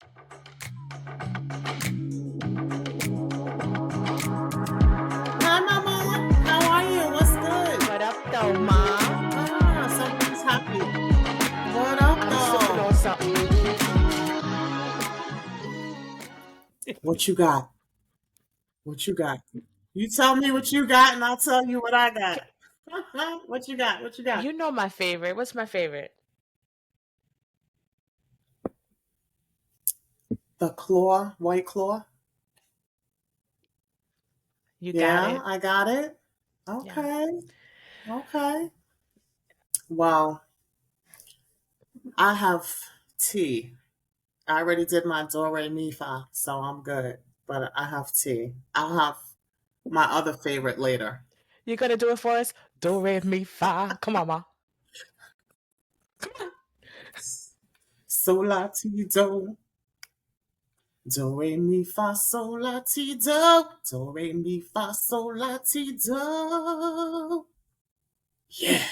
Hi, Mama. How are you? What's good? What up, though, Ma? Something's happening. What up, I'm sipping though? on something. What you got? What you got? You tell me what you got, and I'll tell you what I got. What you got? What you got? You know my favorite. What's my favorite? The claw, white claw. You got Yeah, it. I got it. Yeah. Okay. Okay. Well, I have tea. I already did my do re mi fa, so I'm good. But I have tea. I'll have my other favorite later. You gonna do it for us? Do re mi fa. Come on, Ma. So la ti do. Do re mi fa sol la ti do. Do re mi fa sol la ti do. Yeah.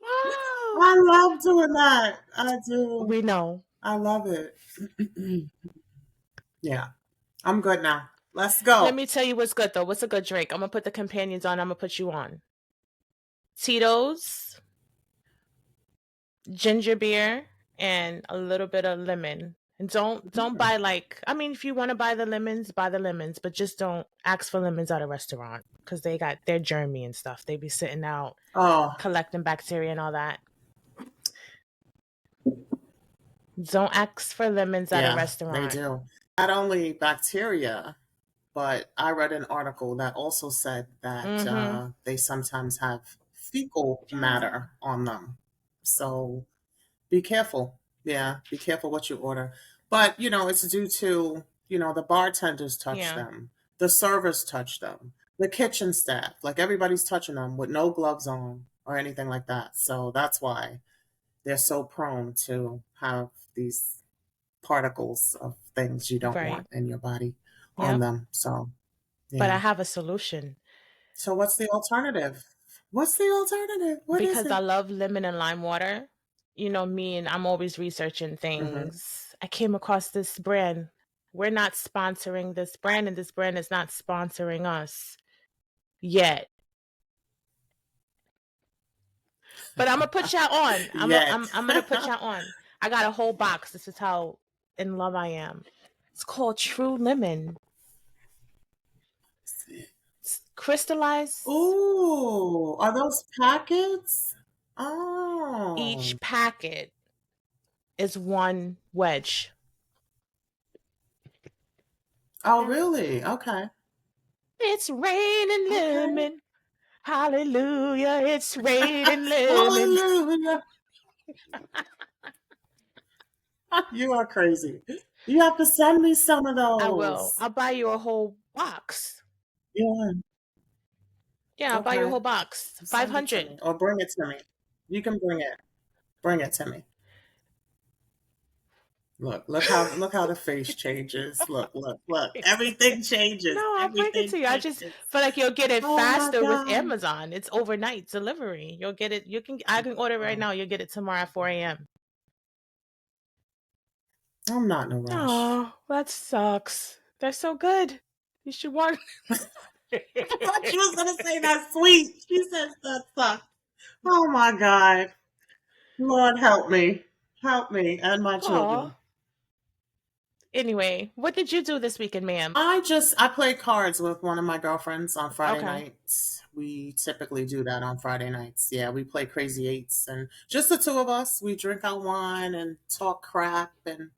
Oh, I love doing that. I do. we know. I love it. Yeah. I'm good now. Let's Let go. me tell you what's good, though. What's a good drink? I'm gonna put the companions on. I'm gonna put you on. Tito's, ginger beer, and a little bit of lemon. And don't buy like, I mean, if you want to buy the lemons, but just don't ask for lemons at a restaurant because they're germy and stuff. They be sitting out Oh, collecting bacteria and all that. Don't ask for lemons at a yeah, they restaurant. do. Not only bacteria, but I read an article that also said that Mm-hmm. they sometimes have fecal Yeah. matter on them. So be careful. Yeah, be careful what you order. But, it's due to, the bartenders touch Yeah. them, the servers touch them, the kitchen staff, like everybody's touching them with no gloves on or anything like that. So that's why they're so prone to have these particles of things you don't Right. want in your body on Yep. them. So, But I yeah. have a solution So what's the alternative? What's the alternative? What is because I it? love lemon and lime water. You know me, and I'm always researching Hmm. things. I came across this brand. We're not sponsoring this brand, and this brand is not sponsoring us yet. But I'm gonna put y'all on. Yet. I'm gonna put y'all on. I got a whole box. This is how in love I am. It's called True Lemon. It's crystallized. Ooh, are those packets? Oh. Each packet is one wedge. Oh, Yeah. really? Okay. It's raining Okay. lemon. Hallelujah. It's raining lemon. Hallelujah. You are crazy. You have to send me some of I will. those. I'll buy you a whole box. Yeah. Yeah, I'll buy you a Okay. whole box. Send it to 500. me or bring it to me. You can bring it. Bring it to me. Look how the face changes. Look. Everything changes. No, I'll bring it Everything to you. I just changes. feel like you'll get it Oh my faster with God. Amazon. It's overnight delivery. You'll get it. I can order it right Oh, now. You'll get it tomorrow at 4 a.m. I'm not in a rush. Oh, that sucks. They're so good. You should want. I thought she was gonna say that sweet. She says that sucks. Oh my God. Lord help me. Help me and my Oh. children. Anyway, what did you do this weekend, ma'am? I play cards with one of my girlfriends on Friday Okay. nights. We typically do that on Friday nights. Yeah, we play crazy eights and just the two of us. We drink our wine and talk crap, and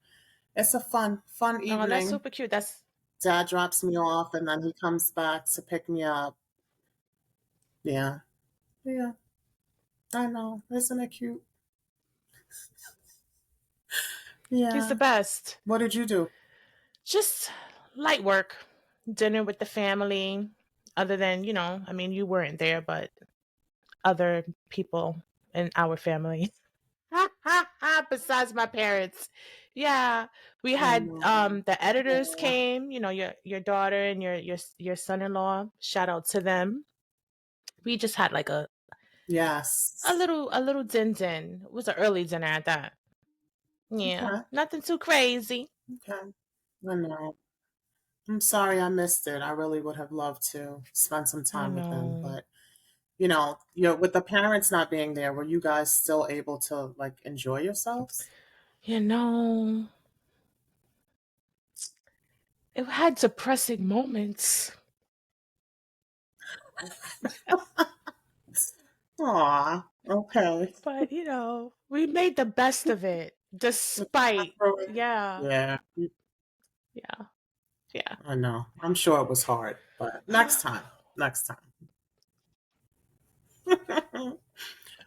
it's a fun Oh, that's evening. super cute. That's Dad drops me off and then he comes back to pick me up. Yeah. Yeah. I know. Isn't it cute? he's the Yeah. best. What did you do? Just light work, dinner with the family. Other than, I mean, you weren't there, but other people in our family. Besides my parents. Yeah, we I had know. the editors Oh, came, your daughter and your son-in-law. Shout out to them. We just had like a Yes. A little din din. It was an early dinner at that. Yeah, Okay. nothing too crazy. Okay. I know. I'm sorry I missed it. I really would have loved to spend some I time with them, know. but with the parents not being there, were you guys still able to like enjoy yourselves? You know, it had depressing moments, Aw, okay. but we made the best of it Got despite. through it. Yeah, Yeah, yeah, yeah. I know. I'm sure it was hard, but next time, next time.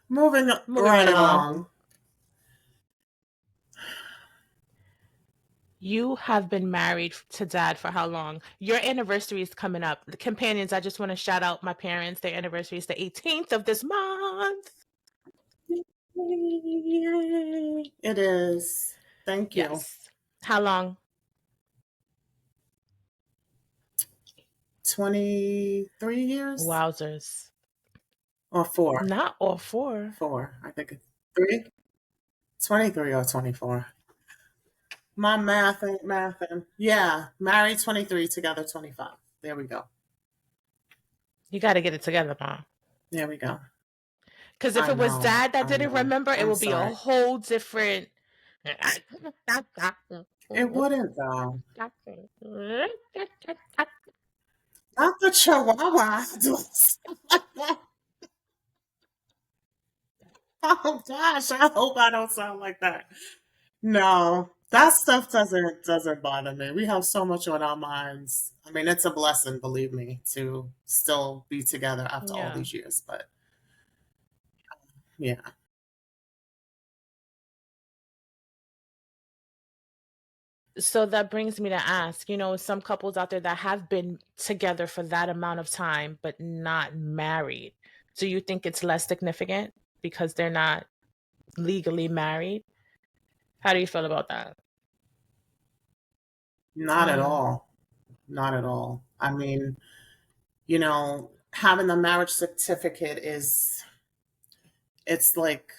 Moving Moving right right along. along. You have been married to dad for how long? Your anniversary is coming up. The companions, I just want to shout out my parents. Their anniversary is the 18th of this month. It is. Thank you. Yes. How long? 23 years Wowzers. or four? Not all four. Four. I think it's three. 23 or 24. My math ain't mathing. Yeah, married 23, together 25. There we go. You got to get it together, Mom. There we go. Because if I it was know. dad that I didn't know. remember, it I'm would be a sorry. whole different. It wouldn't though. Not the Chihuahua. Oh gosh, I hope I don't sound like that. No, that stuff doesn't bother me. We have so much on our minds. I mean, it's a blessing, believe me, to still be together after all Yeah. these years. But yeah, So that brings me to ask, some couples out there that have been together for that amount of time but not married, do you think it's less significant because they're not legally married? How do you feel about that? not at Mm, all. Not at all. I mean, having the marriage certificate it's like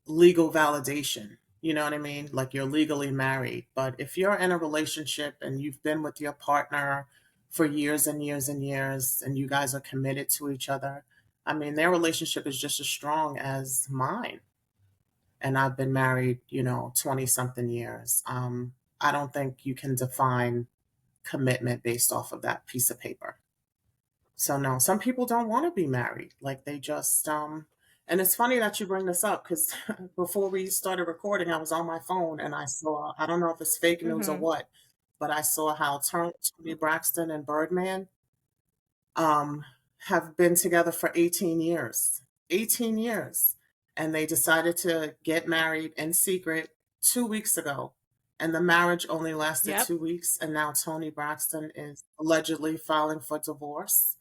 legal validation. You know what I mean? Like you're legally married. But if you're in a relationship and you've been with your partner for years and years and years and you guys are committed to each other, I mean, their relationship is just as strong as mine. And I've been married, 20 something years. I don't think you can define commitment based off of that piece of paper. So no, some people don't want to be married. Like they just and it's funny that you bring this up because before we started recording, I was on my phone and I saw, I don't know if it's fake news or mhm. what, but I saw how Tony Braxton and Birdman um have been together for 18 years. 18 years. And they decided to get married in secret 2 weeks ago. And the marriage only lasted Yep. 2 weeks. And now Tony Braxton is allegedly filing for divorce,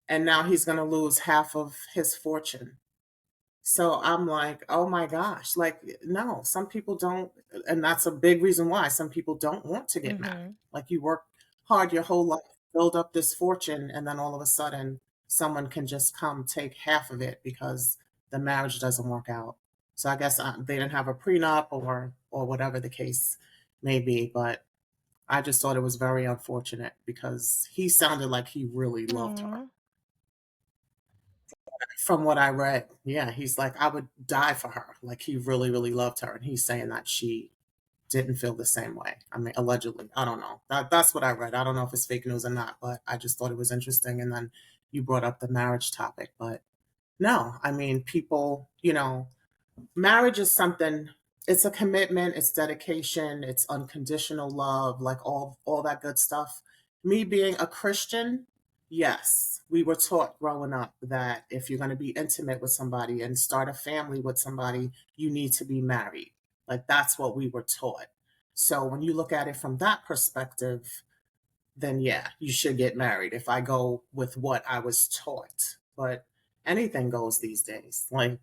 and now he's going to lose half of his fortune. So I'm like, oh my gosh, like, no, some people don't. And that's a big reason why some people don't want to get married. Mhm. Like, you work hard your whole life, build up this fortune, and then all of a sudden, someone can just come take half of it because the marriage doesn't work out. So I guess they didn't have a prenup or whatever the case may be. But I just thought it was very unfortunate because he sounded like he really loved her. Aw. From what I read, yeah, he's like, I would die for her. Like he really, really loved her. And he's saying that she didn't feel the same way. I mean, allegedly. I don't know. That's what I read. I don't know if it's fake news or not, but I just thought it was interesting. And then you brought up the marriage topic. But no, I mean, people, marriage is something, it's a commitment, it's dedication, it's unconditional love, like all that good stuff. Me being a Christian, yes, we were taught growing up that if you're going to be intimate with somebody and start a family with somebody, you need to be married. Like that's what we were taught. So when you look at it from that perspective, then yeah, you should get married if I go with what I was taught. But anything goes these days. Like,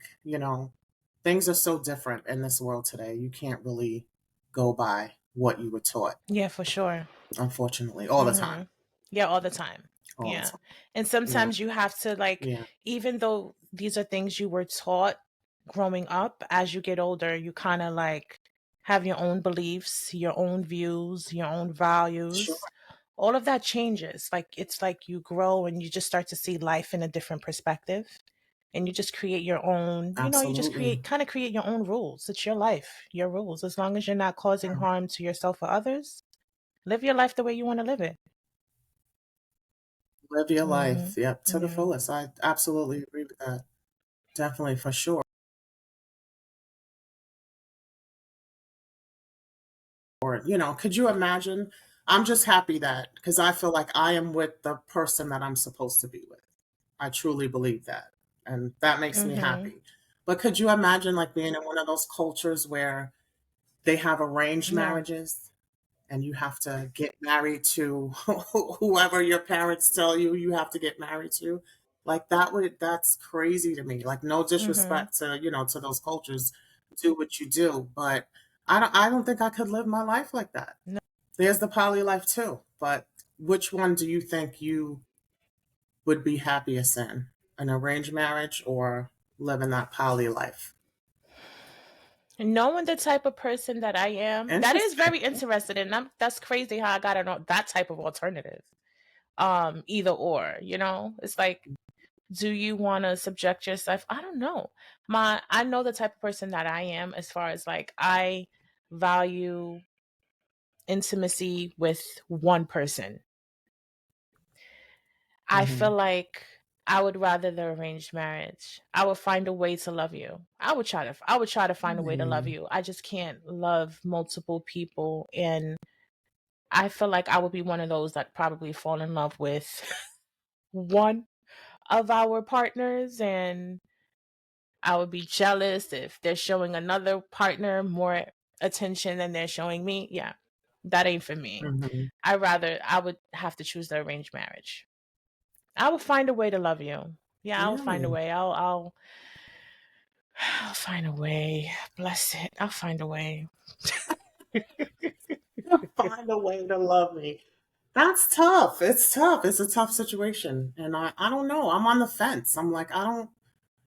things are so different in this world today. You can't really go by what you were taught, Yeah, for sure. unfortunately, all the time. Mhm. Yeah, all the time. all the Yeah. time. And Yeah, sometimes you have to, like, yeah, even though these are things you were taught growing up, as you get older, you kind of like have your own beliefs, your own views, your own sure, values. All of that changes. Like, it's like you grow and you just start to see life in a different perspective. And you just create your own, you just absolutely. create your own rules. It's your life, your rules. As long as you're not causing harm to yourself or others, live your life the way you want to live it. Live your life, Mhm. yep, to the Yeah. fullest. I absolutely agree with that. Definitely, for sure. Or, could you imagine? I'm just happy that because I feel like I am with the person that I'm supposed to be with. I truly believe that. And that makes me Mhm. happy. But could you imagine like being in one of those cultures where they have arranged No. marriages and you have to get married to whoever your parents tell you you have to get married to? Like that's crazy to me. Like no Mhm. disrespect to, to those cultures. Do what you do, but I don't think I could live my life like that. No. There's the poly life too, but which one do you think you would be happiest in? An arranged marriage or living that poly life? Knowing the type of person that I am, that is Interesting. very interested in. That's crazy how I got to know that type of alternative. Either or, it's like, do you want to subject yourself? I don't know. I know the type of person that I am, as far as like I value intimacy with one person. I feel Hmm. like I would rather the arranged marriage. I would find a way to love you. I would try to find a way to love Hmm. you. I just can't love multiple people, and I feel like I would be one of those that probably fall in love with one of our partners, and I would be jealous if they're showing another partner more attention than they're showing me. Yeah. That ain't for me. Hmm. I would have to choose the arranged marriage. I will find a way to love you. Yeah, I'll find a Really? way. I'll find a way. Bless it. I'll find a way. Find a way to love me. That's tough. It's tough. It's a tough situation. And I don't know. I'm on the fence. I'm like, I don't,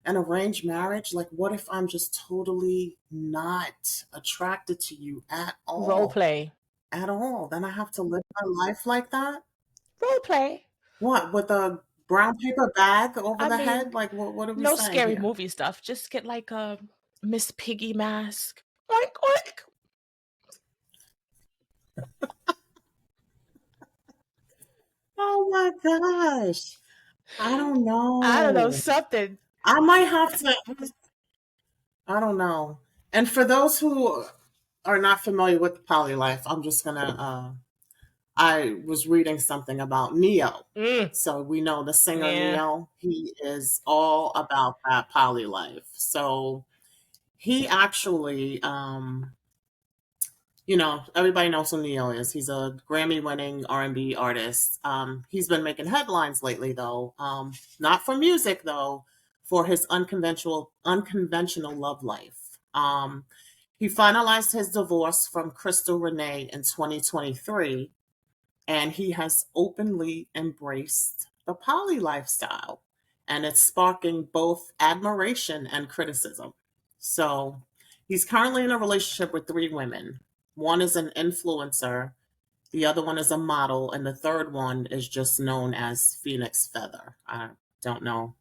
an arranged marriage, like, what if I'm just totally not attracted to you at Role all? play. At all? Then I have to live my life like that? Role play. What, with a brown paper bag over I the mean, head? Like, what are we no saying scary here? movie stuff. Just get like a Miss Piggy mask. Oink oink. Oh my gosh. I don't I don't know, know. something. I might have to, I don't know. And for those who are not familiar with the poly life, I'm just gonna I was reading something about Neo. Mm, So we know the singer yeah. Neo, he is all about that poly life. So he actually everybody knows who Neo is. He's a Grammy-winning R&B artist. He's been making headlines lately, though. Not for music, though, for his unconventional love life. He finalized his divorce from Crystal Renee in 2023, and he has openly embraced the poly lifestyle, and it's sparking both admiration and criticism. So he's currently in a relationship with three women. One is an influencer, the other one is a model, and the third one is just known as Phoenix Feather. I don't know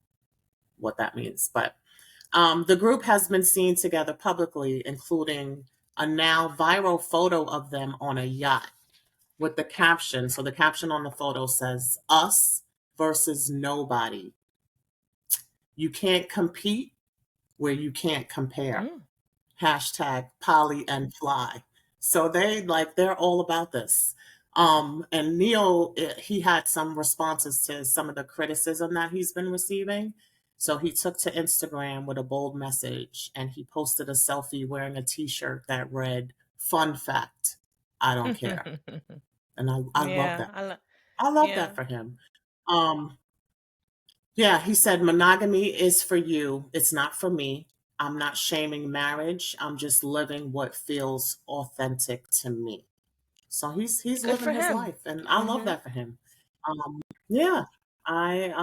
what that means, but the group has been seen together publicly, including a now viral photo of them on a yacht with the caption. So the caption on the photo says, "Us versus nobody. You can't compete where you can't compare." Mm, Hashtag poly and fly. So they're all about this. And Neil, he had some responses to some of the criticism that he's been receiving. So he took to Instagram with a bold message and he posted a selfie wearing a t-shirt that read, "Fun fact, I don't care." mm. And I love Yeah, that. I love yeah. that for him. Um, yeah, he said, "Monogamy is for you. It's not for me. I'm not shaming marriage. I'm just living what feels authentic to me." So he's Good living for his him. life, and I love Mhm. that for him. Yeah, I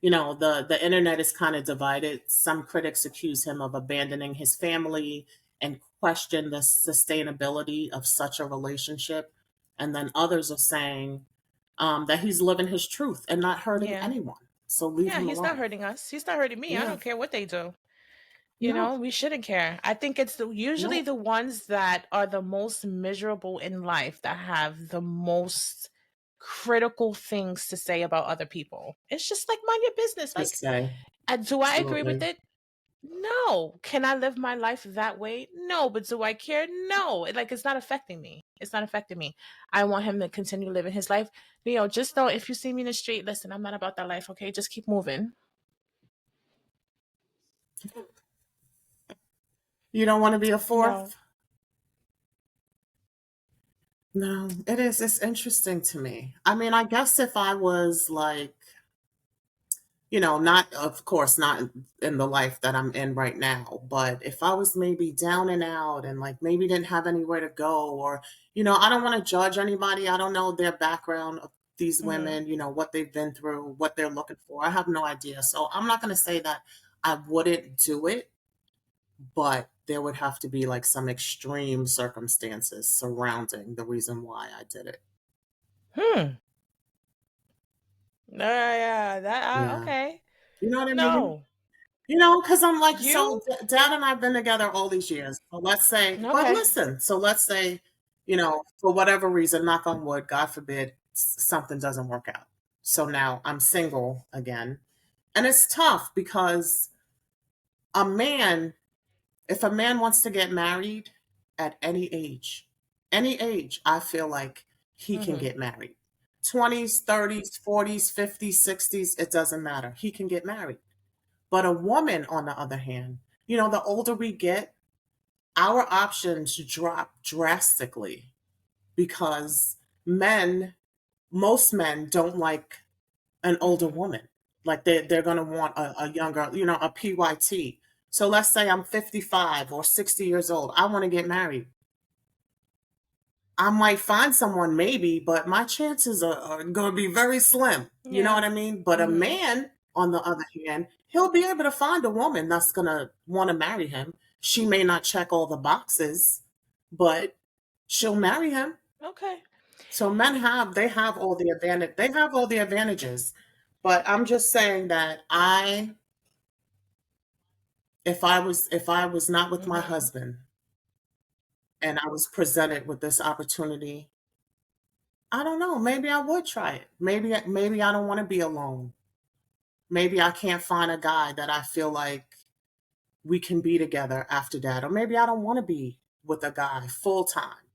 the internet is kind of divided. Some critics accuse him of abandoning his family and question the sustainability of such a relationship, and then others are saying that he's living his truth and not hurting Yeah. anyone. So leave Yeah, him he's not alone. hurting us. He's not hurting me. I Yeah, don't care what they do. no, We shouldn't care. I think it's usually no, the ones that are the most miserable in life that have the most critical things to say about other people. It's just like mind your business. to Like, say do I agree with absolutely. it? No. Can I live my life that way? No. But do I care? No. It's not affecting me. It's not affecting me. I want him to continue living his life. Just know if you see me in the street, listen, I'm not about that life, okay? Just keep moving. You don't want to be a No. fourth? No, it is. It's interesting to me. I mean, I guess if I was like, not, of course, not in the life that I'm in right now, but if I was maybe down and out and like maybe didn't have anywhere to go, or, I don't want to judge anybody. I don't know their background of these Hmm. women, what they've been through, what they're looking for. I have no idea. So I'm not going to say that I wouldn't do it, but there would have to be like some extreme circumstances surrounding the reason why I did it. Hmm. Yeah, Yeah. okay. You know what I mean? No. Because I'm like, so You? Dad and I've been together all these years. So let's say, but Okay. listen, so let's say, for whatever reason, knock on wood, God forbid, something doesn't work out. So now I'm single again. And it's tough because a man, if a man wants to get married at any age, I feel like he can Hmm. get married. 20s, 30s, 40s, 50s, 60s, it doesn't matter. He can get married. But a woman, on the other hand, the older we get, our options drop drastically because men, most men don't like an older Hmm. woman. Like they're going to want a younger, a PYT. So let's say I'm 55 or 60 years old. I want to get married. I might find someone maybe, but my chances are going to be very slim. You know Yeah. what I mean? But a Hmm. man, on the other hand, he'll be able to find a woman that's going to want to marry him. She may not check all the boxes, but she'll marry him. Okay. So men they have all the advantages. But I'm just saying that if I was not with my Hmm. husband and I was presented with this opportunity, I don't know. Maybe I would try it. Maybe I don't want to be alone. Maybe I can't find a guy that I feel like we can be together after that. Or maybe I don't want to be with a guy full time.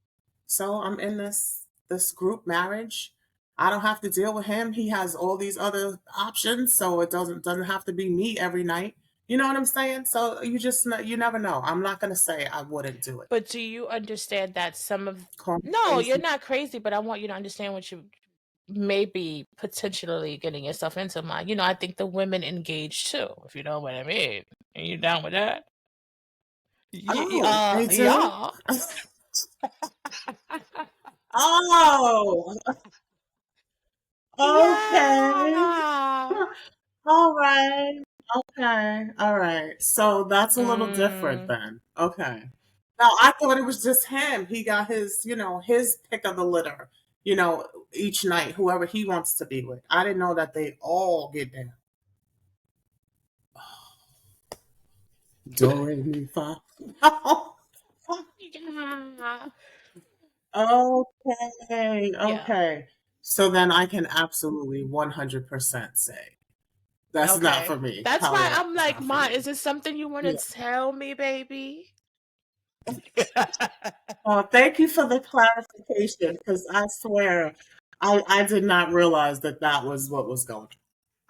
So I'm in this group marriage. I don't have to deal with him. He has all these other options, so it doesn't have to be me every night. You know what I'm saying? So you never know. I'm not going to say I wouldn't do it. But do you understand that some of Call me No, you're crazy. not crazy, but I want you to understand what you may be potentially getting yourself into. I think the women engage too, if you know what I mean. Are you down with that? Oh, they do? Yeah. Oh, okay. Yeah. All right. Okay. All right. So that's a little different Mm. then. Okay. Now I thought it was just him. He got his pick of the litter, each night, whoever he wants to be with. I didn't know that they all get down. Do, re, mi, fa. Yeah. Okay. Yeah. Okay. So then I can absolutely 100% say that's not Okay. for me. That's why Polyamorous I'm is like, not for Ma, is me. it something you want to Yeah. tell me, baby? Thank you for the clarification because I swear I did not realize that that was what was going on.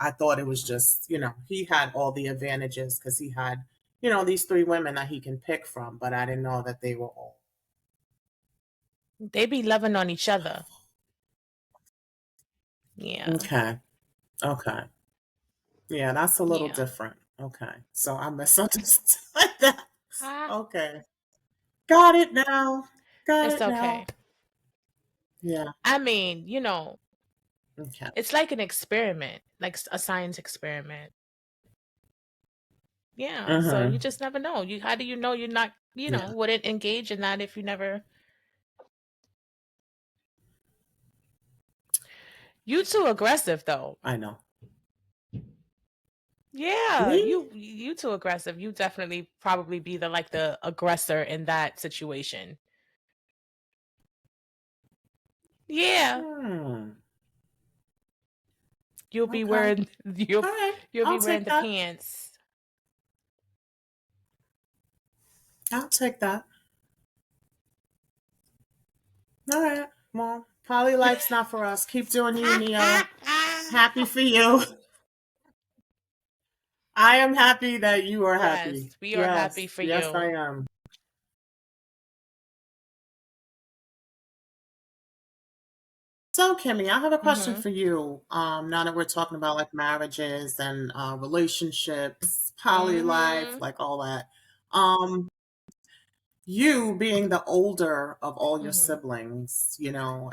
I thought it was just, he had all the advantages because he had, these three women that he can pick from, but I didn't know that they were all. They be loving on each other. Yeah. Okay. Okay. Yeah, that's a little Yeah. different. Okay. So I misunderstood that. Ah, Okay. Got it now. Got it's it now. okay. Yeah. I mean, Okay. It's like an experiment, like a science experiment. Yeah, so you Mm-hmm. just never know. You How do you know you're not, Yeah, wouldn't engage in that if you never. You too aggressive though. I know. Yeah, Me? you too aggressive. You definitely probably be the aggressor in that situation. Yeah, Hmm. you'll be Okay. wearing you'll All right. you'll be I'll wearing take the that. pants. I'll take that. All right. Well, poly life's not for us. Keep doing you, Neo. Happy for you. I am happy that you are happy. Yes, we are happy Yes. for Yes, I you. am. So, Kimmy, I have a question Mhm. for you. Now that we're talking about like marriages and relationships, poly life, Mhm. like all that. Um, you being the older of all your Mhm. siblings,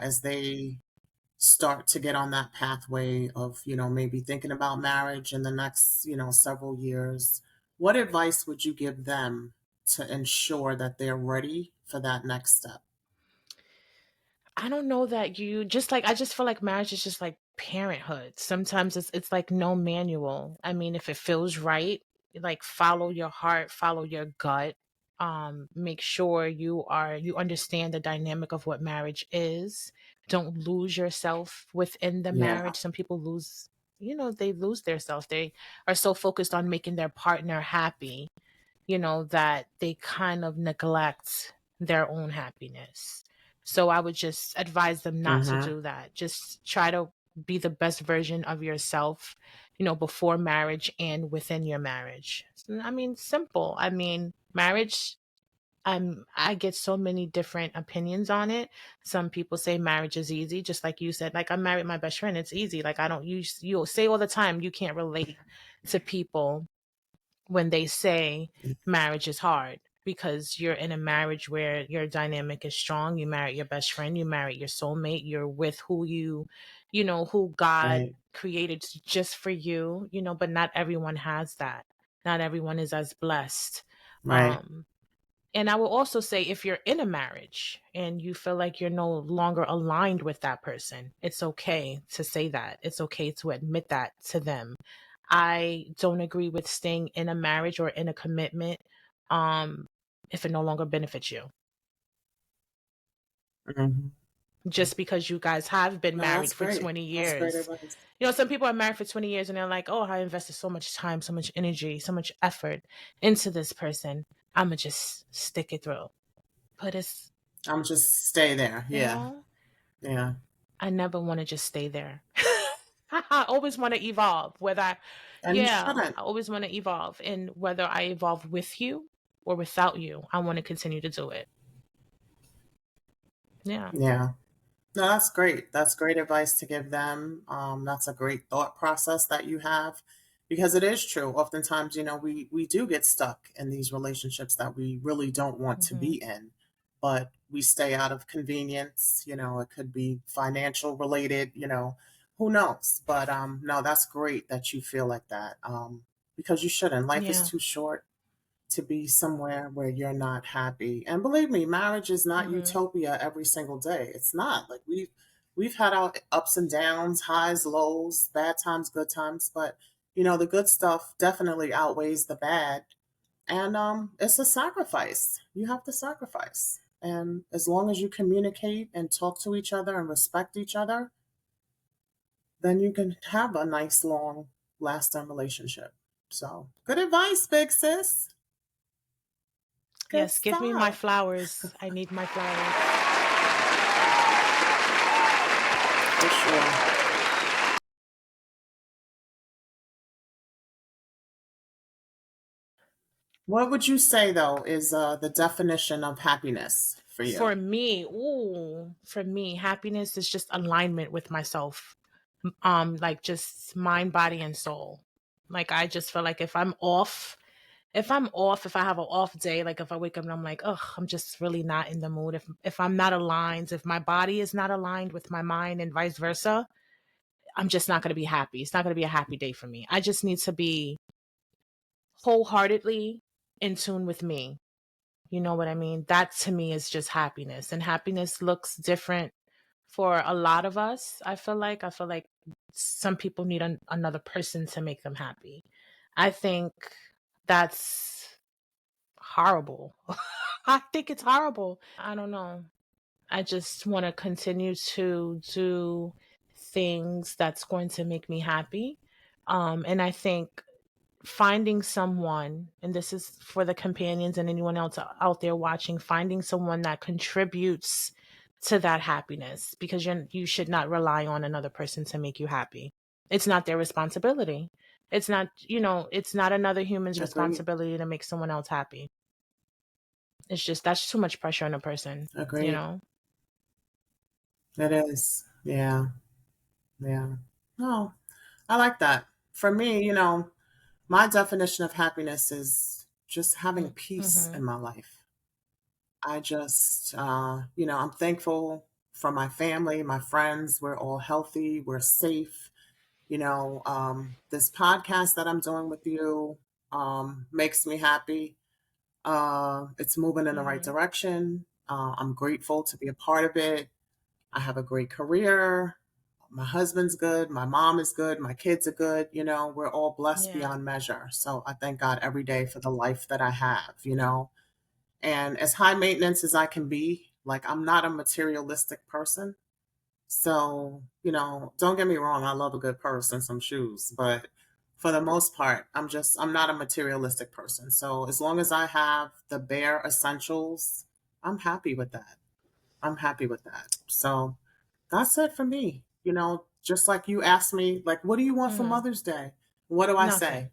as they start to get on that pathway of, maybe thinking about marriage in the next, several years, what advice would you give them to ensure that they're ready for that next step? I don't know that you just like I just feel like marriage is just like parenthood. Sometimes it's like no manual. I mean, if it feels right, like follow your heart, follow your gut. Make sure you understand the dynamic of what marriage is. Don't lose yourself within the Yeah. marriage. Some people lose, they lose their self. They are so focused on making their partner happy, that they kind of neglect their own happiness. So I would just advise them not to Mm-hmm. do that. Just try to be the best version of yourself, before marriage and within your marriage. I mean, simple. I mean, marriage, I get so many different opinions on it. Some people say marriage is easy, just like you said. Like I'm married my best friend, it's easy. Like I don't use you'll say all the time you can't relate to people when they say marriage is hard because you're in a marriage where your dynamic is strong. You marry your best friend, you marry your soulmate, you're with who who God Right. created just for you, but not everyone has that. Not everyone is as blessed. Right. Um, and I will also say if you're in a marriage and you feel like you're no longer aligned with that person, it's okay to say that. It's okay to admit that to them. I don't agree with staying in a marriage or in a commitment um if it no longer benefits you. Hmm. Just because you guys have been No, that's married for great. 20 That's great years. advice. Some people are married for 20 years and they're like, "Oh, I invested so much time, so much energy, so much effort into this person. I'm going to just stick it through." But it's, I'm just stay there. you Yeah. know, Yeah. I never want to just stay there. I always want to evolve. And you Yeah, shouldn't. I always want to evolve. And whether I evolve with you or without you, I want to continue to do it. Yeah. Yeah. No, that's great. That's great advice to give them. That's a great thought process that you have because it is true. Oftentimes, we do get stuck in these relationships that we really don't want to Hmm. be in, but we stay out of convenience. It could be financial related, who knows? But no, that's great that you feel like that because you shouldn't. Life is Yeah. too short to be somewhere where you're not happy. And believe me, marriage is not Hmm. utopia every single day. It's not. Like we've had our ups and downs, highs, lows, bad times, good times, but the good stuff definitely outweighs the bad. And it's a sacrifice. You have to sacrifice. And as long as you communicate and talk to each other and respect each other, then you can have a nice long lasting relationship. So, good advice, big sis. Good Yes. Give me my stuff. flowers. I need my flowers. For sure. What would you say though is the definition of happiness for you? For me, happiness is just alignment with myself. Like just mind, body, and soul. Like I just feel like if I have an off day, like if I wake up and I'm like, ugh, I'm just really not in the mood. If I'm not aligned, if my body is not aligned with my mind and vice versa, I'm just not going to be happy. It's not going to be a happy day for me. I just need to be wholeheartedly in tune with me. You know what I mean? That to me is just happiness. And happiness looks different for a lot of us. I feel like some people need another person to make them happy. I think that's horrible. I think it's horrible. I don't know. I just want to continue to do things that's going to make me happy. And I think finding someone, and this is for the companions and anyone else out there watching, finding someone that contributes to that happiness, because you should not rely on another person to make you happy. It's not their responsibility. It's not, it's not another human's Agreed. responsibility to make someone else happy. It's just that's too much pressure on a person, you Agreed. know? It is. Yeah. Yeah. No, I like that. For me, my definition of happiness is just having peace Mm-hmm. in my life. I just, I'm thankful for my family, my friends. We're all healthy. We're safe. This podcast that I'm doing with you makes me happy. It's moving in the right Mm-hmm. direction. I'm grateful to be a part of it. I have a great career. My husband's good. My mom is good. My kids are good. We're all blessed Yeah. beyond measure. So I thank God every day for the life that I have. And as high maintenance as I can be, like I'm not a materialistic person. So, don't get me wrong, I love a good purse and some shoes, but for the most part, I'm not a materialistic person. So, as long as I have the bare essentials, I'm happy with that. I'm happy with that. So, that's it for me. Just like you asked me, like, what do you want for Mm-hmm. Mother's Day? What do I Nothing. say?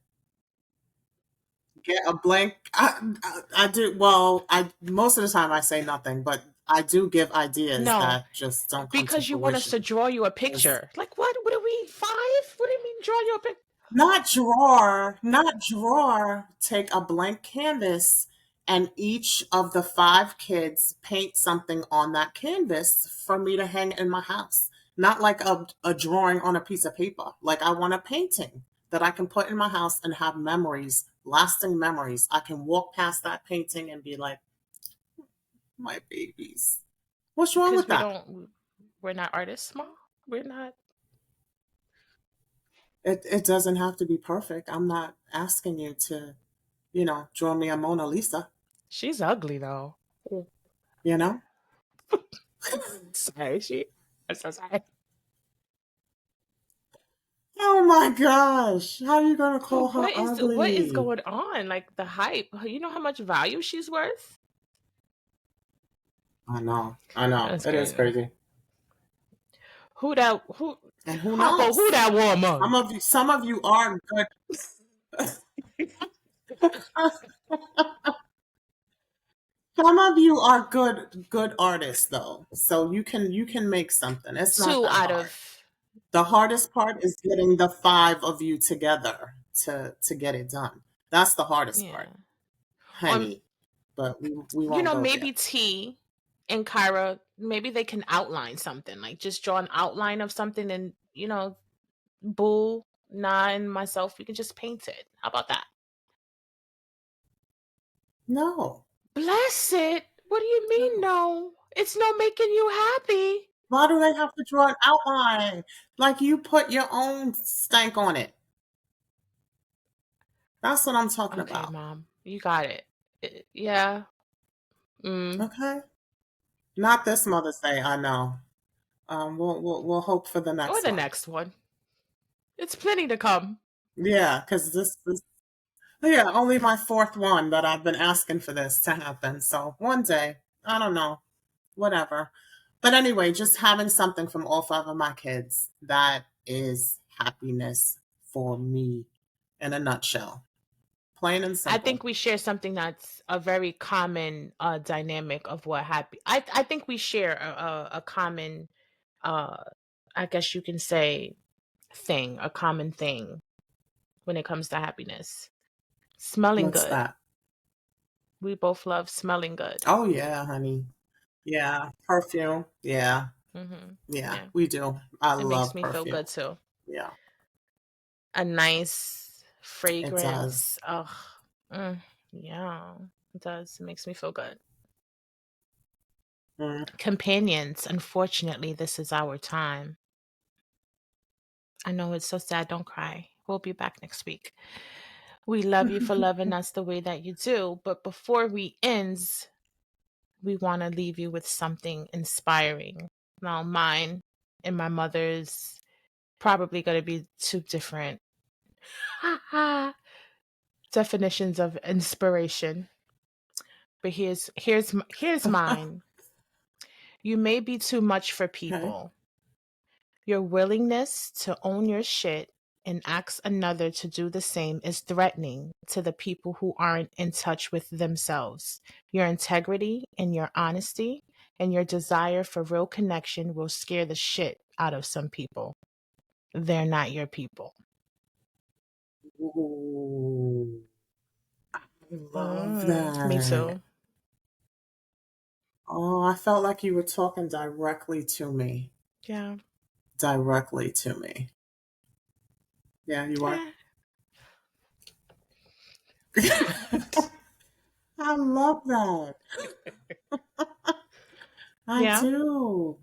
Get a blank. I do. Well, I most of the time I say nothing, but I do give ideas No, that just don't come to because you want us to fruition. draw you a 'Cause picture. Like what? What are we, 5? What do you mean draw you a picture? not drawer. Take a blank canvas, and each of the five kids paint something on that canvas for me to hang in my house. Not like a drawing on a piece of paper. Like I want a painting that I can put in my house and have memories, lasting memories. I can walk past that painting and be like, my babies. What's wrong Because with that? we're not artists, Mom. We're not. It doesn't have to be perfect. I'm not asking you to, draw me a Mona Lisa, She's ugly though. Oh, you know? sorry, I'm so sorry. Oh my gosh. How are you going to call But her what is ugly? going on? Like the hype. You know how much value she's worth? I know. I know. That's It is crazy. crazy. Who that? Who? And who But who knows? that woman? Some of you are good. Some of you are good artists though. So you can make something. It's not Two that out hard. of. The hardest part is getting the five of you together to get it done. That's the hardest part, Yeah. Or honey. But we you won't know, go maybe there. T and Kyra, maybe they can outline something, like just draw an outline of something, and Boo, Nah, and myself, we can just paint it. How about that? No. Bless it. What do you mean, No. no? It's no making you happy. Why do they have to draw an outline? Like you put your own stank on it. That's what I'm talking Okay, about. Mom, you got it. Yeah. Okay. Not this Mother's Day, I know. We'll hope for the Or next the one. next one. It's plenty to come. Yeah, because this yeah, only my fourth one that I've been asking for this to happen. So one day, I don't know, whatever. But anyway, just having something from all five of my kids, that is happiness for me in a nutshell. Plain and I think simple. we share something that's a very common dynamic of what happy. I think we share a common, uh, I guess you can say, thing, a common thing when it comes to happiness. Smelling What's good. that? We both love smelling good. Oh yeah, honey. Yeah, perfume. Yeah, Hmm. yeah, Yeah, we do. I it makes love me feel good perfume. too. Yeah, A nice it does. fragrance. Oh, mm, yeah, it does. It makes me feel good. Mm. Companions, unfortunately, this is our time. I know it's so sad. Don't cry. We'll be back next week. We love you for loving us the way that you do. But before we ends, we want to leave you with something inspiring. Now, mine and my mother's probably going to be two different definitions of inspiration. But here's mine. You may be too much for Okay. people. Your willingness to own your shit and ask another to do the same is threatening to the people who aren't in touch with themselves. Your integrity and your honesty and your desire for real connection will scare the shit out of some people. They're not your people. Ooh, I love Me that. too. Oh, I felt like you were talking directly to me. Yeah. Directly to me. Yeah, you are. Eh. I love that. I Yeah. do. You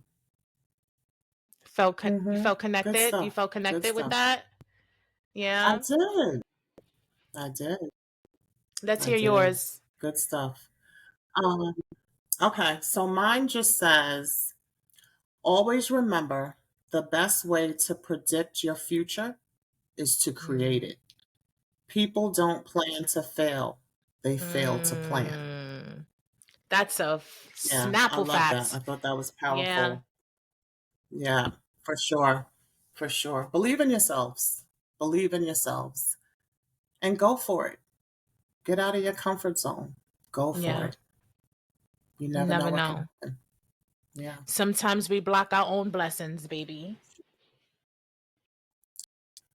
Mm-hmm. felt Good connected? You stuff. felt Good connected with stuff. that? I Yeah. did. I did. Let's I hear did. yours. Good stuff. Um, okay, so mine just says always remember the best way to predict your future is to create Mm. it. People don't plan to fail, they fail to plan. Mm. That's a Yeah, I Snapple love that. I fact. thought that was Yeah. powerful. Yeah, for sure. For sure. Believe in yourselves. Believe in yourselves and go for it. Get out of your comfort zone. Go for Yeah. it. You You never know never what can know. happen. Yeah, Sometimes we block our own blessings, baby.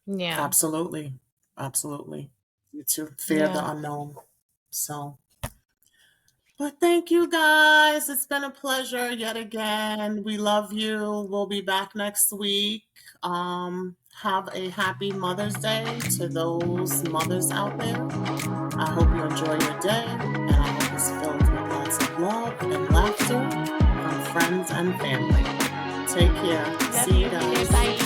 Yeah. absolutely. Absolutely. You to fear the Yeah. unknown. So, but thank you guys. It's been a pleasure yet again. We love you. We'll be back next week. Have a happy Mother's Day to those mothers out there. I hope you enjoy your day, and I hope it's filled with lots of love and laughter from friends and family. Take care. Love See you you. Okay, guys. bye.